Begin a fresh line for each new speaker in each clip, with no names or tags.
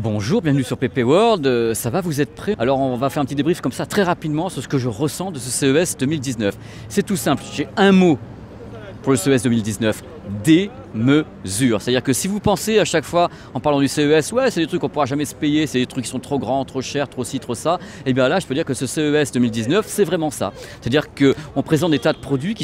Bonjour, bienvenue sur PP World, ça va, vous êtes prêts? Alors on va faire un petit débrief comme ça très rapidement sur ce que je ressens de ce CES 2019. C'est tout simple, j'ai un mot pour le CES 2019, démesure. C'est-à-dire que si vous pensez à chaque fois en parlant du CES, ouais c'est des trucs qu'on ne pourra jamais se payer, c'est des trucs qui sont trop grands, trop chers, trop ci, trop ça, et bien là je peux dire que ce CES 2019 c'est vraiment ça. C'est-à-dire qu'on présente des tas de produits qui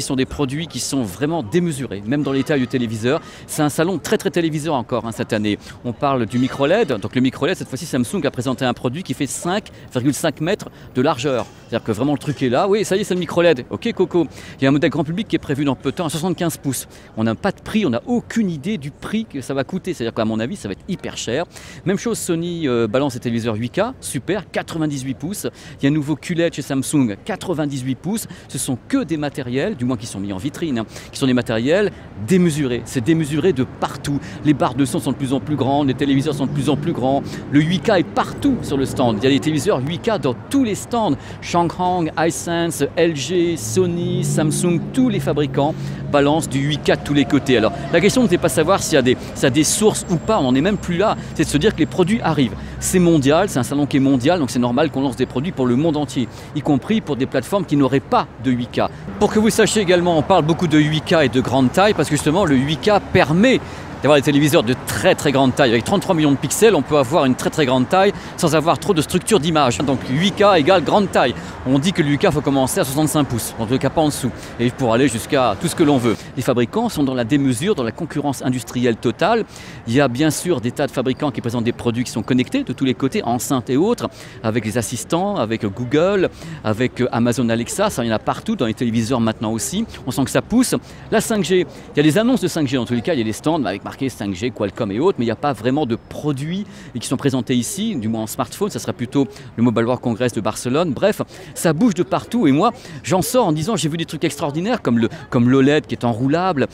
sont vraiment démesurés, même dans les tailles du téléviseur. C'est un salon très téléviseur encore cette année. On parle du micro LED, donc le micro LED cette fois-ci Samsung a présenté un produit qui fait 5,5 mètres de largeur. C'est-à-dire que vraiment le truc est là, oui ça y est c'est le micro LED, ok Coco. Il y a un modèle grand public qui est prévu dans peu de temps à 75 pouces. On n'a pas de prix, on n'a aucune idée du prix que ça va coûter, c'est-à-dire qu'à mon avis ça va être hyper cher. Même chose, Sony balance ses téléviseurs 8K, super, 98 pouces. Il y a un nouveau QLED chez Samsung, 98 pouces. Ce sont que des matériels, du moins qui sont mis en vitrine, qui sont des matériels démesurés. C'est démesuré de partout. Les barres de son sont de plus en plus grandes, les téléviseurs sont de plus en plus grands. Le 8K est partout sur le stand. Il y a des téléviseurs 8K dans tous les stands. Shanghang, Hisense, LG, Sony, Samsung, tous les fabricants balancent du 8K de tous les côtés. Alors la question n'était pas de savoir s'il y a des sources ou pas, on n'en est même plus là. C'est de se dire que les produits arrivent. C'est mondial, c'est un salon qui est mondial, donc c'est normal qu'on lance des produits pour le monde entier, y compris pour des plateformes qui n'auraient pas de 8K. Pour que vous sachiez également, on parle beaucoup de 8K et de grande taille, parce que justement le 8K permet d'avoir des téléviseurs de très grande taille. Avec 33 millions de pixels, on peut avoir une très grande taille sans avoir trop de structure d'image. Donc 8K égale grande taille. On dit que le 8K faut commencer à 65 pouces, en tout cas pas en dessous, et pour aller jusqu'à tout ce que l'on veut. Les fabricants sont dans la démesure, dans la concurrence industrielle totale. Il y a bien sûr des tas de fabricants qui présentent des produits qui sont connectés de tous les côtés, enceintes et autres, avec les assistants, avec Google, avec Amazon Alexa, ça il y en a partout, dans les téléviseurs maintenant aussi. On sent que ça pousse. La 5G, il y a des annonces de 5G dans tous les cas, il y a des stands avec marqué 5G, Qualcomm et autres, mais il n'y a pas vraiment de produits qui sont présentés ici, du moins en smartphone, ça sera plutôt le Mobile World Congress de Barcelone. Bref, ça bouge de partout et moi j'en sors en disant j'ai vu des trucs extraordinaires comme l'OLED qui est enroulable,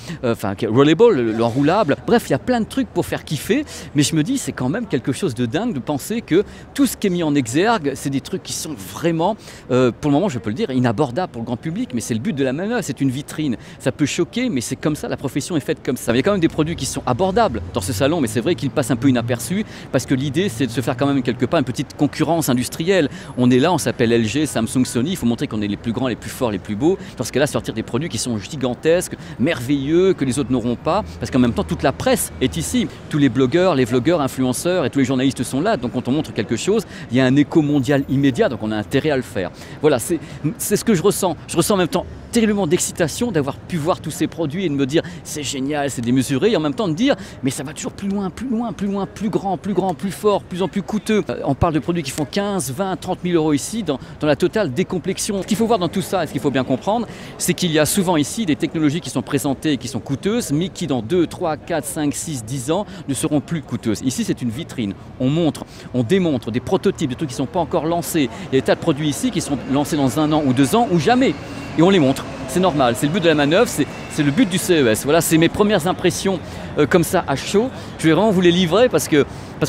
qui est rollable, l'enroulable. Bref, il y a plein de trucs pour faire kiffer, mais je me dis c'est quand même quelque chose de dingue de penser que tout ce qui est mis en exergue, c'est des trucs qui sont vraiment, pour le moment je peux le dire, inabordables pour le grand public, mais c'est le but de la manœuvre, c'est une vitrine. Ça peut choquer, mais c'est comme ça, la profession est faite comme ça. Il y a quand même des produits qui sont abordables dans ce salon, mais c'est vrai qu'il passe un peu inaperçu parce que l'idée c'est de se faire quand même quelque part une petite concurrence industrielle. On est là, on s'appelle LG, Samsung, Sony, il faut montrer qu'on est les plus grands, les plus forts, les plus beaux. Dans ce cas-là, sortir des produits qui sont gigantesques, merveilleux, que les autres n'auront pas, parce qu'en même temps toute la presse est ici. Tous les blogueurs, les vlogueurs, influenceurs et tous les journalistes sont là, donc quand on montre quelque chose, il y a un écho mondial immédiat, donc on a intérêt à le faire. Voilà, c'est ce que je ressens. Je ressens en même temps terriblement d'excitation d'avoir pu voir tous ces produits et de me dire c'est génial, c'est démesuré, et en même temps de dire mais ça va toujours plus loin, plus grand, plus fort, plus en plus coûteux. On parle de produits qui font 15, 20, 30 000 euros ici dans la totale décomplexion. Ce qu'il faut voir dans tout ça, et ce qu'il faut bien comprendre, c'est qu'il y a souvent ici des technologies qui sont présentées et qui sont coûteuses, mais qui dans 2, 3, 4, 5, 6, 10 ans ne seront plus coûteuses. Ici c'est une vitrine, on montre, on démontre des prototypes, des trucs qui ne sont pas encore lancés. Il y a des tas de produits ici qui sont lancés dans 1 an ou 2 ans ou jamais. Et on les montre, c'est normal, c'est le but de la manœuvre, c'est le but du CES. Voilà, c'est mes premières impressions comme ça à chaud. Je vais vraiment vous les livrer parce que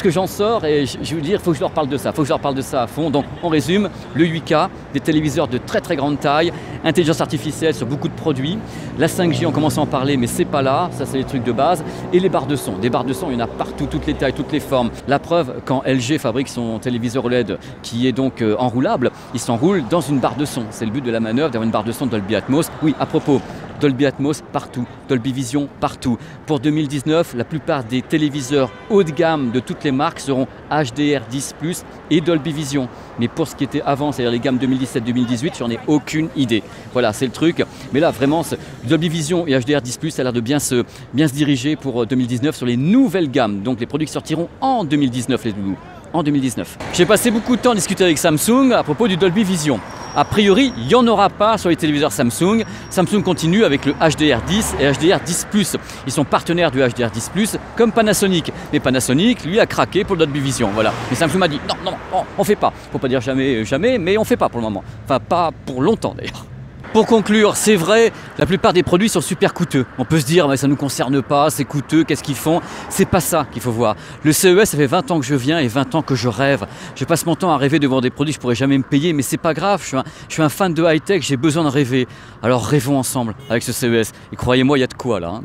j'en sors et je vais vous dire, il faut que je leur parle de ça, à fond. Donc on résume, le 8K, des téléviseurs de très grande taille, intelligence artificielle sur beaucoup de produits, la 5G on commence à en parler mais c'est pas là, ça c'est les trucs de base, et les barres de son. Des barres de son, il y en a partout, toutes les tailles, toutes les formes. La preuve, quand LG fabrique son téléviseur OLED qui est donc enroulable, il s'enroule dans une barre de son. C'est le but de la manœuvre, d'avoir une barre de son Dolby Atmos. Oui, à propos, Dolby Atmos partout, Dolby Vision partout. Pour 2019, la plupart des téléviseurs haut de gamme de toutes les marques seront HDR10+ et Dolby Vision. Mais pour ce qui était avant, c'est-à-dire les gammes 2017-2018, j'en ai aucune idée. Voilà, c'est le truc. Mais là, vraiment, Dolby Vision et HDR10+, ça a l'air de bien se diriger pour 2019 sur les nouvelles gammes. Donc les produits qui sortiront en 2019, les loulous. En 2019. J'ai passé beaucoup de temps à discuter avec Samsung à propos du Dolby Vision. A priori, il n'y en aura pas sur les téléviseurs Samsung. Samsung continue avec le HDR10 et HDR10+. Ils sont partenaires du HDR10+, comme Panasonic. Mais Panasonic, lui, a craqué pour le Dolby Vision. Voilà. Mais Samsung m'a dit non, on fait pas. Faut pas dire jamais, mais on fait pas pour le moment. Enfin, pas pour longtemps d'ailleurs. Pour conclure, c'est vrai, la plupart des produits sont super coûteux. On peut se dire, mais ça ne nous concerne pas, c'est coûteux, qu'est-ce qu'ils font? C'est pas ça qu'il faut voir. Le CES, ça fait 20 ans que je viens et 20 ans que je rêve. Je passe mon temps à rêver de voir des produits que je pourrais jamais me payer, mais c'est pas grave, je suis un fan de high-tech, j'ai besoin de rêver. Alors rêvons ensemble avec ce CES. Et croyez-moi, il y a de quoi là.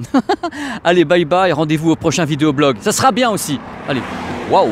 Allez, bye bye, rendez-vous au prochain vidéoblog. Ça sera bien aussi. Allez, waouh!